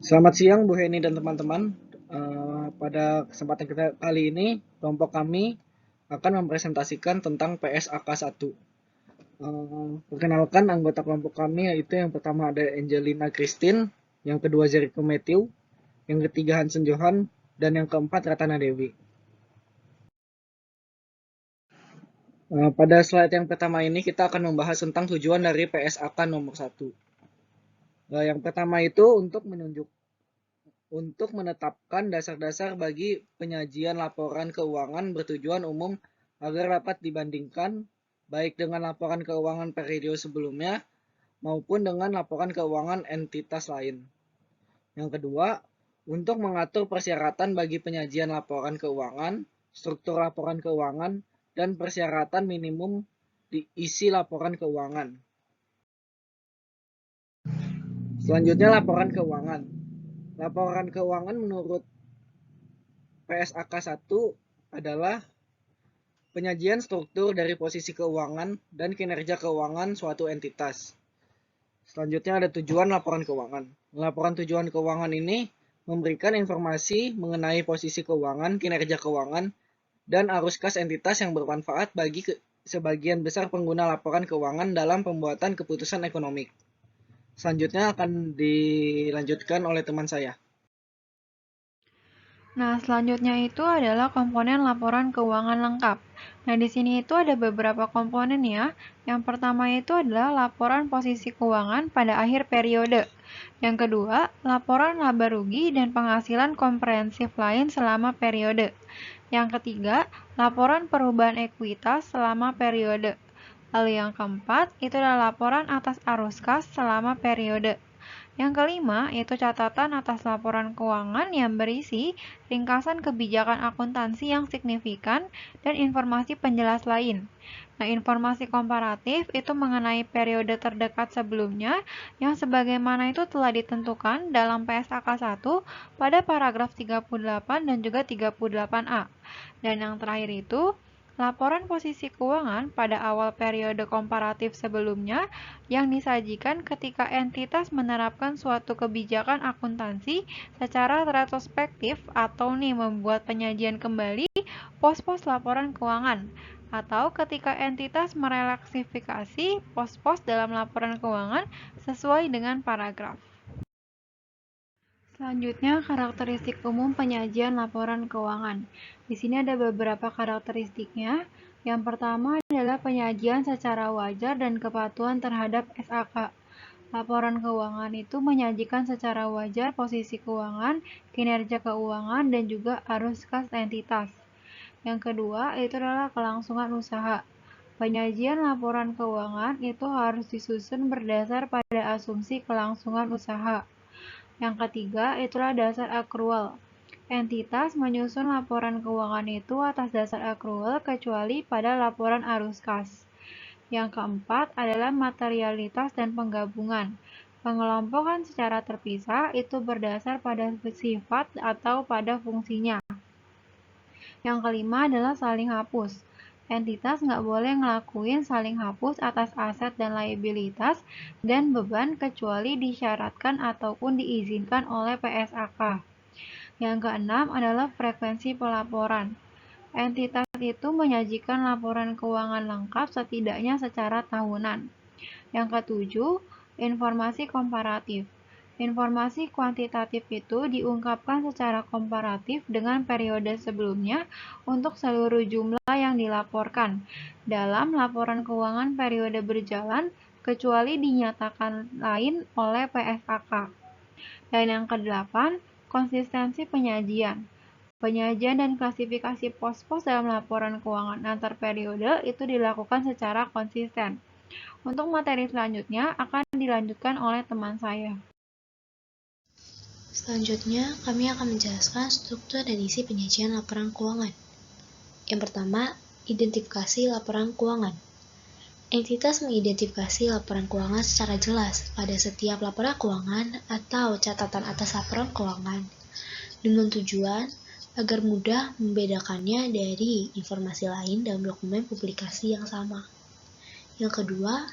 Selamat siang Bu Heni dan teman-teman. Pada kesempatan kita kali ini, kelompok kami akan mempresentasikan tentang PSAK 1. Perkenalkan anggota kelompok kami, yaitu yang pertama ada Angelina Christine, yang kedua Jericho Matthew, yang ketiga Hansen Johan, dan yang keempat Ratana Dewi. Pada slide yang pertama ini kita akan membahas tentang tujuan dari PSAK nomor 1. Yang pertama itu untuk menetapkan dasar-dasar bagi penyajian laporan keuangan bertujuan umum agar dapat dibandingkan baik dengan laporan keuangan periode sebelumnya maupun dengan laporan keuangan entitas lain. Yang kedua, untuk mengatur persyaratan bagi penyajian laporan keuangan, struktur laporan keuangan, dan persyaratan minimum diisi laporan keuangan. Selanjutnya laporan keuangan. Laporan keuangan menurut PSAK 1 adalah penyajian struktur dari posisi keuangan dan kinerja keuangan suatu entitas. Selanjutnya ada tujuan laporan keuangan. Laporan tujuan keuangan ini memberikan informasi mengenai posisi keuangan, kinerja keuangan, dan arus kas entitas yang bermanfaat bagi sebagian besar pengguna laporan keuangan dalam pembuatan keputusan ekonomi. Selanjutnya akan dilanjutkan oleh teman saya. Nah, selanjutnya itu adalah komponen laporan keuangan lengkap. Nah, di sini itu ada beberapa komponen ya. Yang pertama itu adalah laporan posisi keuangan pada akhir periode. Yang kedua, laporan laba rugi dan penghasilan komprehensif lain selama periode. Yang ketiga, laporan perubahan ekuitas selama periode. Lalu yang keempat, itu adalah laporan atas arus kas selama periode. Yang kelima, yaitu catatan atas laporan keuangan yang berisi ringkasan kebijakan akuntansi yang signifikan dan informasi penjelas lain. Nah, informasi komparatif itu mengenai periode terdekat sebelumnya yang sebagaimana itu telah ditentukan dalam PSAK 1 pada paragraf 38 dan juga 38A. Dan yang terakhir itu laporan posisi keuangan pada awal periode komparatif sebelumnya yang disajikan ketika entitas menerapkan suatu kebijakan akuntansi secara retrospektif atau membuat penyajian kembali pos-pos laporan keuangan atau ketika entitas merelaksifikasi pos-pos dalam laporan keuangan sesuai dengan paragraf. Selanjutnya, karakteristik umum penyajian laporan keuangan. Di sini ada beberapa karakteristiknya. Yang pertama adalah penyajian secara wajar dan kepatuhan terhadap SAK. Laporan keuangan itu menyajikan secara wajar posisi keuangan, kinerja keuangan, dan juga arus kas entitas. Yang kedua, itu adalah kelangsungan usaha. Penyajian laporan keuangan itu harus disusun berdasar pada asumsi kelangsungan usaha. Yang ketiga, itulah dasar akrual. Entitas menyusun laporan keuangan itu atas dasar akrual kecuali pada laporan arus kas. Yang keempat adalah materialitas dan penggabungan. Pengelompokan secara terpisah itu berdasar pada sifat atau pada fungsinya. Yang kelima adalah saling hapus. Entitas nggak boleh ngelakuin saling hapus atas aset dan liabilitas dan beban kecuali disyaratkan ataupun diizinkan oleh PSAK. Yang keenam adalah frekuensi pelaporan. Entitas itu menyajikan laporan keuangan lengkap setidaknya secara tahunan. Yang ketujuh, informasi komparatif. Informasi kuantitatif itu diungkapkan secara komparatif dengan periode sebelumnya untuk seluruh jumlah yang dilaporkan dalam laporan keuangan periode berjalan kecuali dinyatakan lain oleh PSAK. Dan yang kedelapan, konsistensi penyajian. Penyajian dan klasifikasi pos-pos dalam laporan keuangan antar periode itu dilakukan secara konsisten. Untuk materi selanjutnya akan dilanjutkan oleh teman saya. Selanjutnya, kami akan menjelaskan struktur dan isi penyajian laporan keuangan. Yang pertama, identifikasi laporan keuangan. Entitas mengidentifikasi laporan keuangan secara jelas pada setiap laporan keuangan atau catatan atas laporan keuangan dengan tujuan agar mudah membedakannya dari informasi lain dalam dokumen publikasi yang sama. Yang kedua,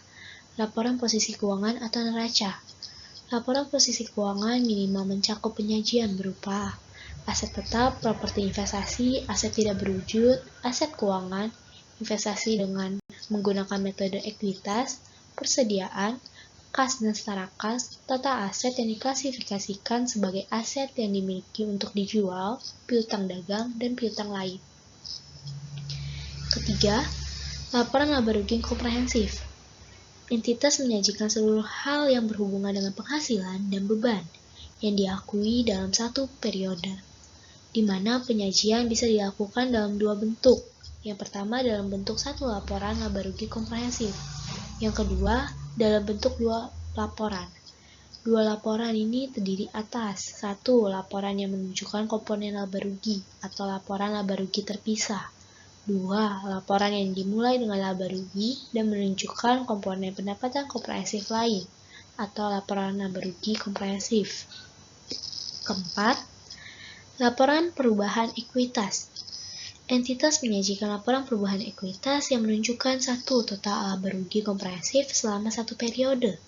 laporan posisi keuangan atau neraca. Laporan posisi keuangan minimal mencakup penyajian berupa aset tetap, properti investasi, aset tidak berwujud, aset keuangan, investasi dengan menggunakan metode ekuitas, persediaan, kas dan setara kas, total aset yang diklasifikasikan sebagai aset yang dimiliki untuk dijual, piutang dagang, dan piutang lain. Ketiga, laporan laba rugi komprehensif. Entitas menyajikan seluruh hal yang berhubungan dengan penghasilan dan beban yang diakui dalam satu periode, di mana penyajian bisa dilakukan dalam dua bentuk. Yang pertama dalam bentuk satu laporan laba rugi komprehensif. Yang kedua dalam bentuk dua laporan. Dua laporan ini terdiri atas satu laporan yang menunjukkan komponen laba rugi atau laporan laba rugi terpisah. Dua, laporan yang dimulai dengan laba rugi dan menunjukkan komponen pendapatan komprehensif lain atau laporan laba rugi komprehensif. Keempat, laporan perubahan ekuitas. Entitas menyajikan laporan perubahan ekuitas yang menunjukkan satu total laba rugi komprehensif selama satu periode,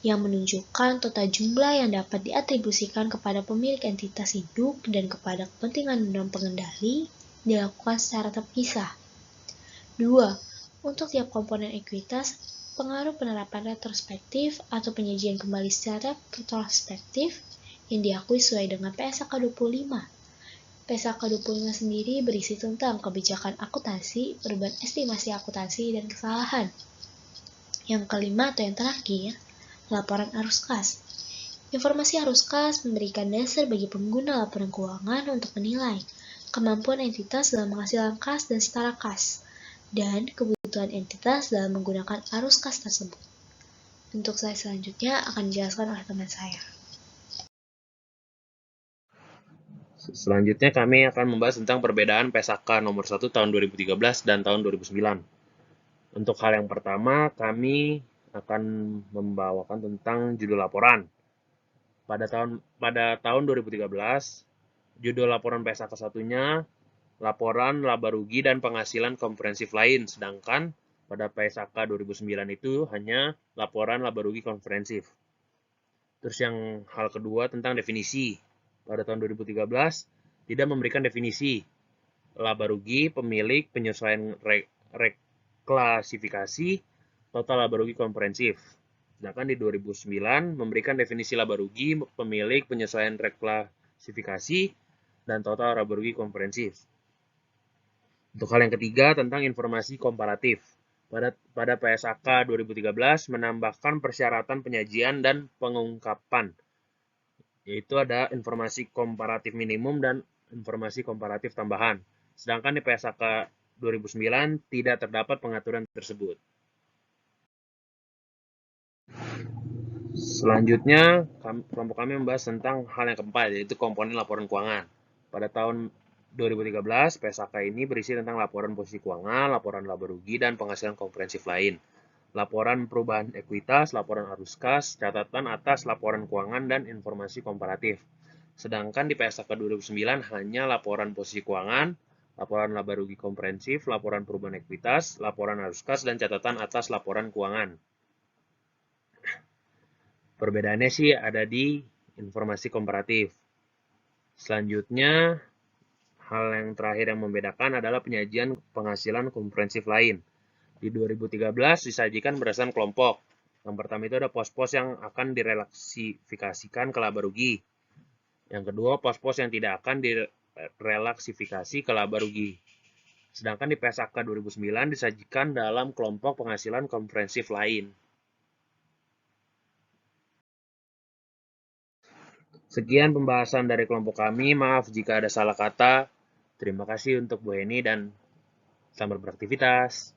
yang menunjukkan total jumlah yang dapat diatribusikan kepada pemilik entitas induk dan kepada kepentingan dan pengendali dilakukan secara terpisah. 2. Untuk tiap komponen ekuitas, pengaruh penerapan retrospektif atau penyajian kembali secara retrospektif yang diakui sesuai dengan PSAK 25. PSAK 25 sendiri berisi tentang kebijakan akuntansi, perubahan estimasi akuntansi, dan kesalahan. Yang kelima atau yang terakhir, laporan arus kas. Informasi arus kas memberikan dasar bagi pengguna laporan keuangan untuk menilai kemampuan entitas dalam menghasilkan kas dan setara kas, dan kebutuhan entitas dalam menggunakan arus kas tersebut. Untuk slide selanjutnya akan dijelaskan oleh teman saya. Selanjutnya kami akan membahas tentang perbedaan PSAK nomor 1 tahun 2013 dan tahun 2009. Untuk hal yang pertama, kami akan membawakan tentang judul laporan. Pada tahun 2013, judul laporan PSAK satunya laporan laba rugi dan penghasilan komprehensif lain, sedangkan pada PSAK 2009 itu hanya laporan laba rugi komprehensif. Terus yang hal kedua tentang definisi. Pada tahun 2013 tidak memberikan definisi laba rugi, pemilik, penyesuaian reklasifikasi, total laba rugi komprehensif. Sedangkan di 2009 memberikan definisi laba rugi, pemilik, penyesuaian reklasifikasi, dan total laba rugi komprehensif. Untuk hal yang ketiga tentang informasi komparatif. Pada PSAK 2013 menambahkan persyaratan penyajian dan pengungkapan, yaitu ada informasi komparatif minimum dan informasi komparatif tambahan. Sedangkan di PSAK 2009 tidak terdapat pengaturan tersebut. Selanjutnya, kelompok kami membahas tentang hal yang keempat, yaitu komponen laporan keuangan. Pada tahun 2013, PSAK ini berisi tentang laporan posisi keuangan, laporan laba rugi, dan penghasilan komprehensif lain, laporan perubahan ekuitas, laporan arus kas, catatan atas laporan keuangan, dan informasi komparatif. Sedangkan di PSAK 2009 hanya laporan posisi keuangan, laporan laba rugi komprehensif, laporan perubahan ekuitas, laporan arus kas, dan catatan atas laporan keuangan. Perbedaannya sih ada di informasi komparatif. Selanjutnya, hal yang terakhir yang membedakan adalah penyajian penghasilan komprehensif lain. Di 2013 disajikan berdasarkan kelompok. Yang pertama itu ada pos-pos yang akan direlaksifikasikan ke laba rugi. Yang kedua, pos-pos yang tidak akan direlaksifikasi ke laba rugi. Sedangkan di PSAK 2009 disajikan dalam kelompok penghasilan komprehensif lain. Sekian pembahasan dari kelompok kami. Maaf jika ada salah kata. Terima kasih untuk Bu Heni dan selamat beraktivitas.